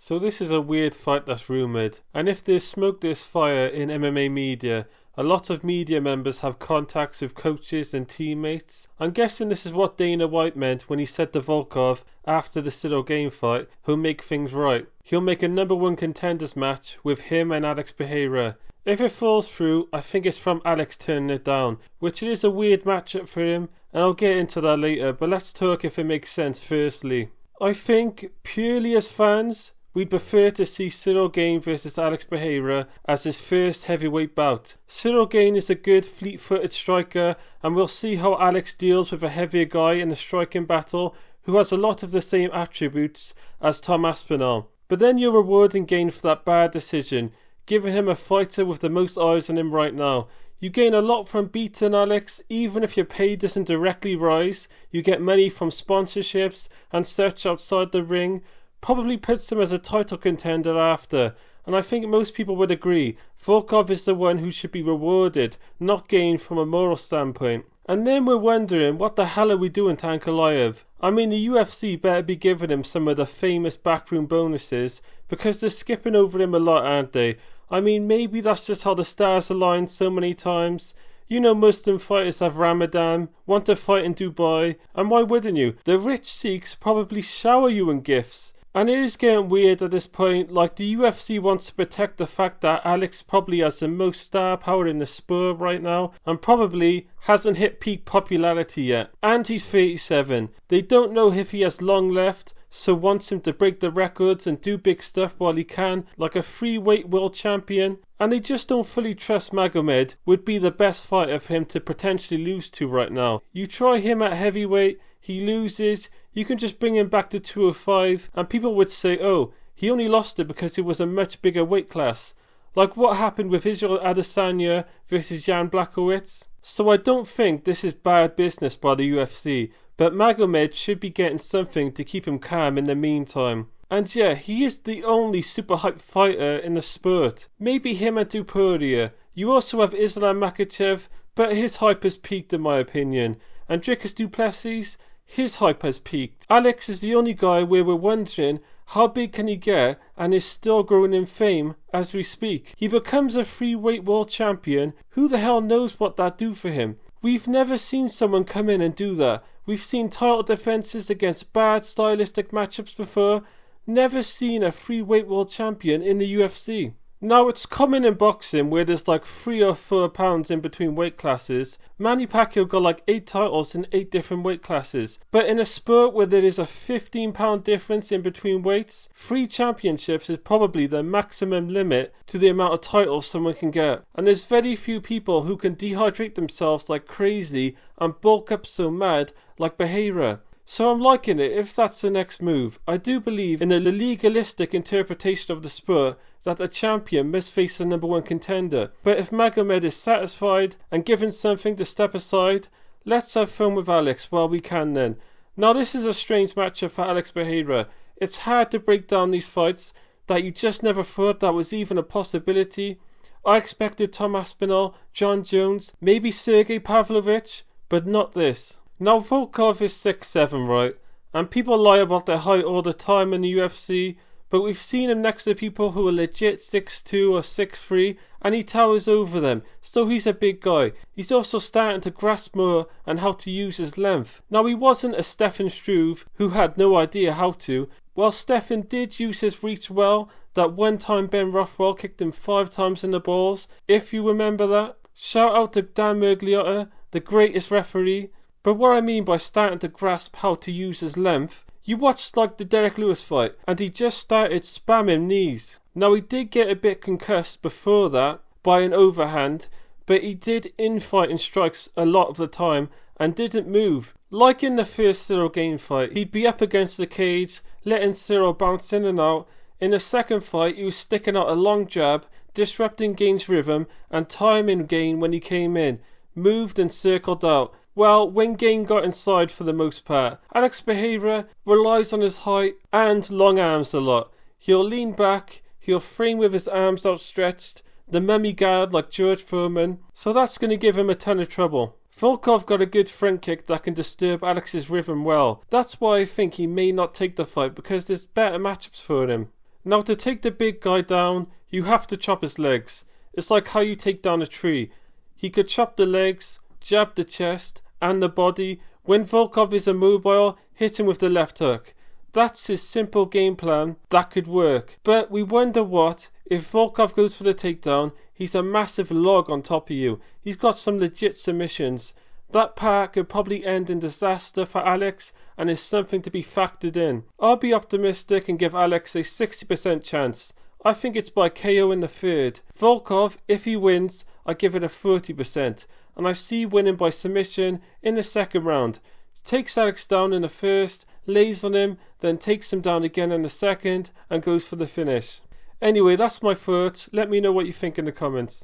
So this is a weird fight that's rumoured, and if there's smoke there's fire in MMA media. A lot of media members have contacts with coaches and teammates. I'm guessing this is what Dana White meant when he said to Volkov after the Cyril Gane fight, he'll make things right. He'll make a number one contenders match with him and Alex Pereira. If it falls through, I think it's from Alex turning it down, which it is a weird matchup for him, and I'll get into that later, but let's talk if it makes sense firstly. I think, purely as fans, we'd prefer to see Cyril Gane versus Alex Pereira as his first heavyweight bout. Cyril Gane is a good fleet-footed striker, and we'll see how Alex deals with a heavier guy in the striking battle who has a lot of the same attributes as Tom Aspinall. But then you're rewarding Gane for that bad decision, giving him a fighter with the most eyes on him right now. You gain a lot from beating Alex. Even if your pay doesn't directly rise, you get money from sponsorships and such outside the ring. Probably puts him as a title contender after, and I think most people would agree Volkov is the one who should be rewarded, not Gane from a moral standpoint. And then we're wondering, what the hell are we doing to Ankalaev? I mean, the UFC better be giving him some of the famous backroom bonuses, because they're skipping over him a lot, aren't they? I mean, maybe that's just how the stars align so many times. You know, Muslim fighters have Ramadan, want to fight in Dubai, and why wouldn't you? The rich Sikhs probably shower you in gifts. And it is getting weird at this point, like the UFC wants to protect the fact that Alex probably has the most star power in the sport right now, and probably hasn't hit peak popularity yet. And he's 37. They don't know if he has long left, so wants him to break the records and do big stuff while he can, like a free weight world champion. And they just don't fully trust Magomed would be the best fighter for him to potentially lose to right now. You try him at heavyweight, he loses, you can just bring him back to 205 and people would say, oh, he only lost it because it was a much bigger weight class. Like what happened with Israel Adesanya versus Jan Blachowicz. So I don't think this is bad business by the UFC, but Magomed should be getting something to keep him calm in the meantime. And yeah, he is the only super hyped fighter in the sport. Maybe him and Dupuria. You also have Islam Makhachev, but his hype has peaked in my opinion. And Dricus du Plessis, his hype has peaked. Alex is the only guy where we're wondering how big can he get and is still growing in fame as we speak. He becomes a free weight world champion. Who the hell knows what that do for him? We've never seen someone come in and do that. We've seen title defenses against bad stylistic matchups before. Never seen a free weight world champion in the UFC. Now it's common in boxing where there's like 3 or 4 pounds in between weight classes. Manny Pacquiao got like 8 titles in 8 different weight classes. But in a sport where there is a 15-pound difference in between weights, 3 championships is probably the maximum limit to the amount of titles someone can get. And there's very few people who can dehydrate themselves like crazy and bulk up so mad like Pereira. So I'm liking it if that's the next move. I do believe in the legalistic interpretation of the sport that a champion must face the number one contender. But if Magomed is satisfied and given something to step aside, let's have fun with Alex while we can then. Now this is a strange matchup for Alex Pereira. It's hard to break down these fights that you just never thought that was even a possibility. I expected Tom Aspinall, John Jones, maybe Sergey Pavlovich, but not this. Now Volkov is 6'7", right? And people lie about their height all the time in the UFC, but we've seen him next to people who are legit 6'2" or 6'3", and he towers over them, so he's a big guy. He's also starting to grasp more and how to use his length. Now he wasn't a Stefan Struve who had no idea how to. While Stefan did use his reach well, that one time Ben Rothwell kicked him 5 times in the balls, if you remember that. Shout out to Dan Mergliotta, the greatest referee. But what I mean by starting to grasp how to use his length, you watched like the Derek Lewis fight and he just started spamming knees. Now he did get a bit concussed before that by an overhand, but he did infighting strikes a lot of the time and didn't move. Like in the first Cyril Gane fight, he'd be up against the cage, letting Cyril bounce in and out. In the second fight, he was sticking out a long jab, disrupting Gane's rhythm and timing Gane when he came in, moved and circled out. Well, when Gane got inside for the most part, Alex Pereira relies on his height and long arms a lot. He'll lean back, he'll frame with his arms outstretched, the mummy guard like George Foreman, so that's going to give him a ton of trouble. Volkov got a good front kick that can disturb Alex's rhythm well. That's why I think he may not take the fight, because there's better matchups for him. Now to take the big guy down, you have to chop his legs. It's like how you take down a tree. He could chop the legs, jab the chest and the body. When Volkov is immobile, hit him with the left hook. That's his simple game plan that could work. But we wonder what, if Volkov goes for the takedown, he's a massive log on top of you. He's got some legit submissions. That part could probably end in disaster for Alex and is something to be factored in. I'll be optimistic and give Alex a 60% chance. I think it's by KO in the third. Volkov, if he wins, I give it a 30%. And I see winning by submission in the second round. Takes Alex down in the first, lays on him, then takes him down again in the second and goes for the finish. Anyway, that's my thoughts. Let me know what you think in the comments.